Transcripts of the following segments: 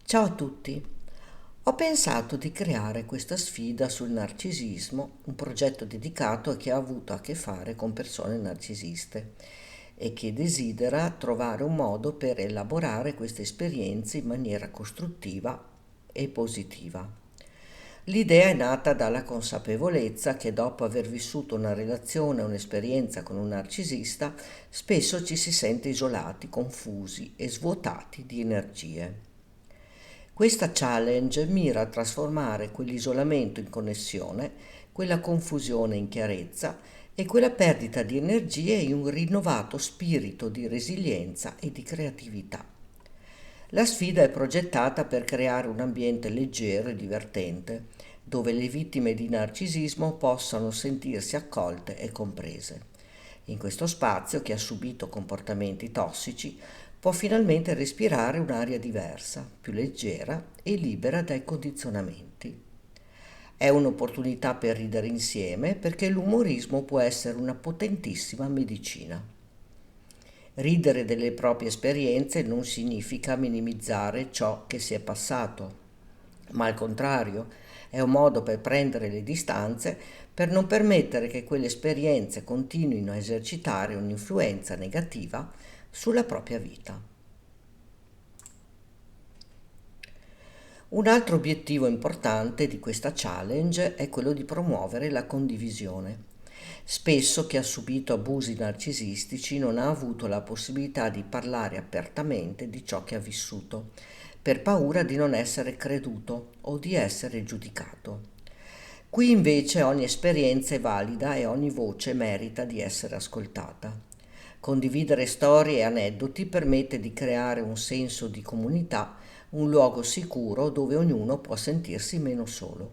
Ciao a tutti! Ho pensato di creare questa sfida sul narcisismo, un progetto dedicato a chi ha avuto a che fare con persone narcisiste e che desidera trovare un modo per elaborare queste esperienze in maniera costruttiva e positiva. L'idea è nata dalla consapevolezza che dopo aver vissuto una relazione o un'esperienza con un narcisista, spesso ci si sente isolati, confusi e svuotati di energie. Questa challenge mira a trasformare quell'isolamento in connessione, quella confusione in chiarezza e quella perdita di energie in un rinnovato spirito di resilienza e di creatività. La sfida è progettata per creare un ambiente leggero e divertente, dove le vittime di narcisismo possano sentirsi accolte e comprese. In questo spazio, chi ha subito comportamenti tossici può finalmente respirare un'aria diversa, più leggera e libera dai condizionamenti. È un'opportunità per ridere insieme perché l'umorismo può essere una potentissima medicina. Ridere delle proprie esperienze non significa minimizzare ciò che si è passato, ma al contrario è un modo per prendere le distanze, per non permettere che quelle esperienze continuino a esercitare un'influenza negativa sulla propria vita. Un altro obiettivo importante di questa challenge è quello di promuovere la condivisione. Spesso chi ha subito abusi narcisistici non ha avuto la possibilità di parlare apertamente di ciò che ha vissuto, per paura di non essere creduto o di essere giudicato. Qui invece ogni esperienza è valida e ogni voce merita di essere ascoltata. Condividere storie e aneddoti permette di creare un senso di comunità, un luogo sicuro dove ognuno può sentirsi meno solo.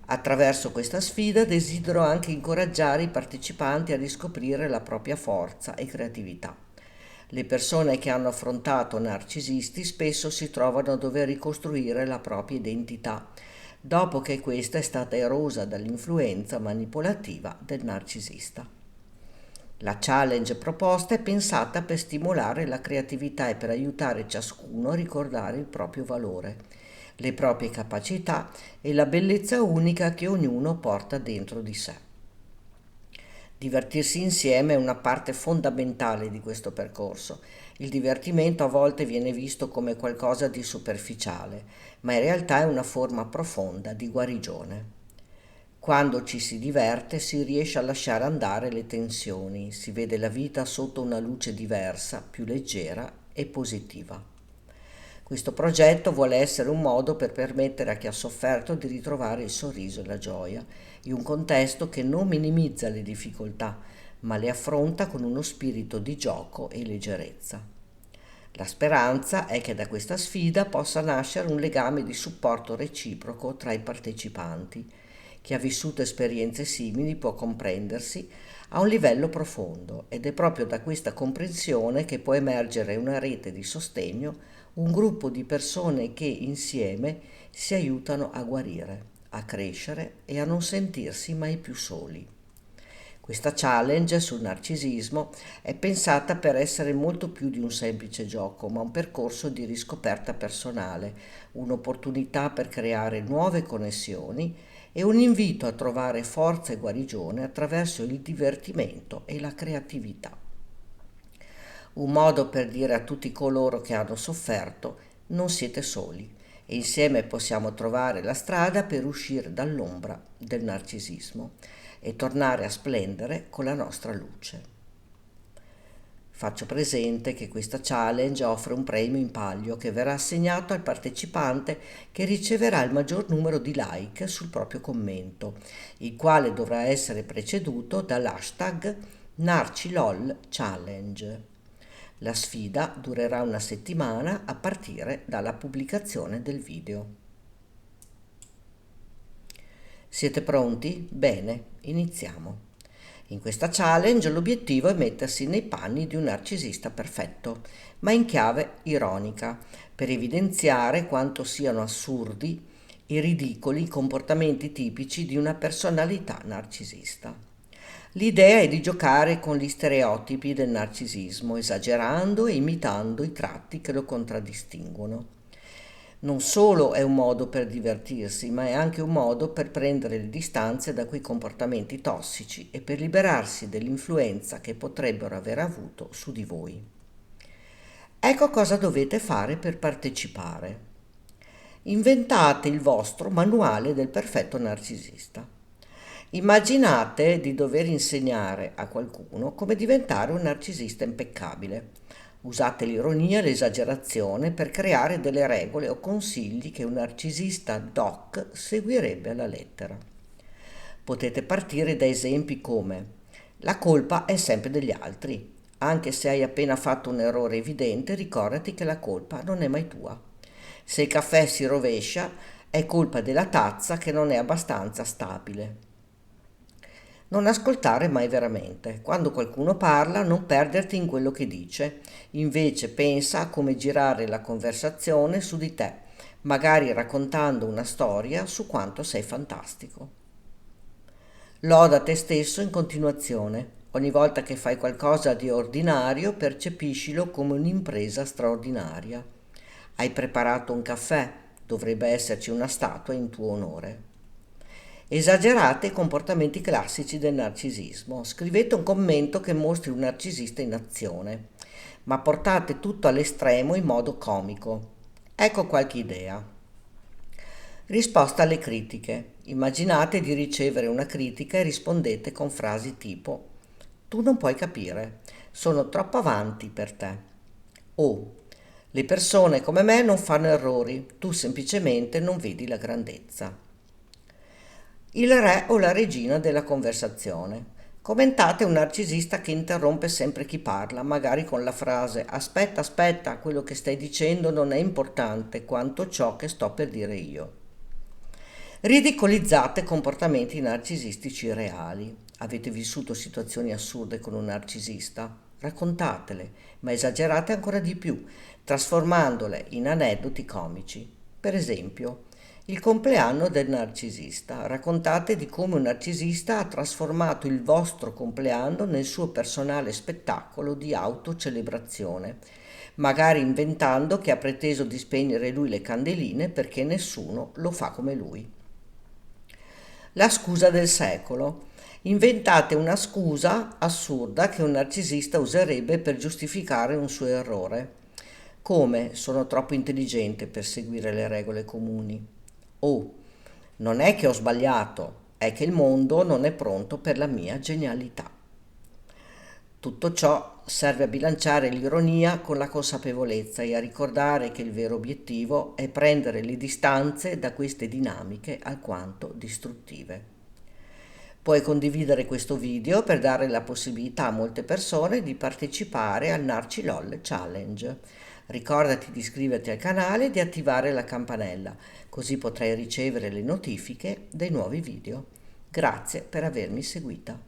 Attraverso questa sfida desidero anche incoraggiare i partecipanti a riscoprire la propria forza e creatività. Le persone che hanno affrontato narcisisti spesso si trovano a dover ricostruire la propria identità, dopo che questa è stata erosa dall'influenza manipolativa del narcisista. La challenge proposta è pensata per stimolare la creatività e per aiutare ciascuno a ricordare il proprio valore, le proprie capacità e la bellezza unica che ognuno porta dentro di sé. Divertirsi insieme è una parte fondamentale di questo percorso. Il divertimento a volte viene visto come qualcosa di superficiale, ma in realtà è una forma profonda di guarigione. Quando ci si diverte si riesce a lasciare andare le tensioni, si vede la vita sotto una luce diversa, più leggera e positiva. Questo progetto vuole essere un modo per permettere a chi ha sofferto di ritrovare il sorriso e la gioia, in un contesto che non minimizza le difficoltà, ma le affronta con uno spirito di gioco e leggerezza. La speranza è che da questa sfida possa nascere un legame di supporto reciproco tra i partecipanti. Chi ha vissuto esperienze simili può comprendersi a un livello profondo ed è proprio da questa comprensione che può emergere una rete di sostegno, un gruppo di persone che insieme si aiutano a guarire, a crescere e a non sentirsi mai più soli. Questa challenge sul narcisismo è pensata per essere molto più di un semplice gioco, ma un percorso di riscoperta personale, un'opportunità per creare nuove connessioni e un invito a trovare forza e guarigione attraverso il divertimento e la creatività. Un modo per dire a tutti coloro che hanno sofferto: non siete soli e insieme possiamo trovare la strada per uscire dall'ombra del narcisismo e tornare a splendere con la nostra luce. Faccio presente che questa challenge offre un premio in palio che verrà assegnato al partecipante che riceverà il maggior numero di like sul proprio commento, il quale dovrà essere preceduto dall'hashtag NarciLolChallenge. La sfida durerà una settimana a partire dalla pubblicazione del video. Siete pronti? Bene, iniziamo. In questa challenge l'obiettivo è mettersi nei panni di un narcisista perfetto, ma in chiave ironica, per evidenziare quanto siano assurdi e ridicoli i comportamenti tipici di una personalità narcisista. L'idea è di giocare con gli stereotipi del narcisismo, esagerando e imitando i tratti che lo contraddistinguono. Non solo è un modo per divertirsi, ma è anche un modo per prendere le distanze da quei comportamenti tossici e per liberarsi dell'influenza che potrebbero aver avuto su di voi. Ecco cosa dovete fare per partecipare. Inventate il vostro manuale del perfetto narcisista. Immaginate di dover insegnare a qualcuno come diventare un narcisista impeccabile. Usate l'ironia e l'esagerazione per creare delle regole o consigli che un narcisista doc seguirebbe alla lettera. Potete partire da esempi come: la colpa è sempre degli altri. Anche se hai appena fatto un errore evidente, ricordati che la colpa non è mai tua. Se il caffè si rovescia, è colpa della tazza che non è abbastanza stabile. Non ascoltare mai veramente. Quando qualcuno parla, non perderti in quello che dice. Invece pensa a come girare la conversazione su di te, magari raccontando una storia su quanto sei fantastico. Loda te stesso in continuazione. Ogni volta che fai qualcosa di ordinario, percepiscilo come un'impresa straordinaria. Hai preparato un caffè, dovrebbe esserci una statua in tuo onore. Esagerate i comportamenti classici del narcisismo. Scrivete un commento che mostri un narcisista in azione, ma portate tutto all'estremo in modo comico. Ecco qualche idea. Risposta alle critiche. Immaginate di ricevere una critica e rispondete con frasi tipo: tu non puoi capire, sono troppo avanti per te. O le persone come me non fanno errori, tu semplicemente non vedi la grandezza. Il re o la regina della conversazione. Commentate un narcisista che interrompe sempre chi parla, magari con la frase: aspetta, aspetta, quello che stai dicendo non è importante quanto ciò che sto per dire io. Ridicolizzate comportamenti narcisistici reali. Avete vissuto situazioni assurde con un narcisista? Raccontatele, ma esagerate ancora di più, trasformandole in aneddoti comici. Per esempio, il compleanno del narcisista. Raccontate di come un narcisista ha trasformato il vostro compleanno nel suo personale spettacolo di autocelebrazione, magari inventando che ha preteso di spegnere lui le candeline perché nessuno lo fa come lui. La scusa del secolo. Inventate una scusa assurda che un narcisista userebbe per giustificare un suo errore. Come: sono troppo intelligente per seguire le regole comuni. O non è che ho sbagliato, è che il mondo non è pronto per la mia genialità. Tutto ciò serve a bilanciare l'ironia con la consapevolezza e a ricordare che il vero obiettivo è prendere le distanze da queste dinamiche alquanto distruttive. Puoi condividere questo video per dare la possibilità a molte persone di partecipare al NarciLOL Challenge. Ricordati di iscriverti al canale e di attivare la campanella, così potrai ricevere le notifiche dei nuovi video. Grazie per avermi seguita.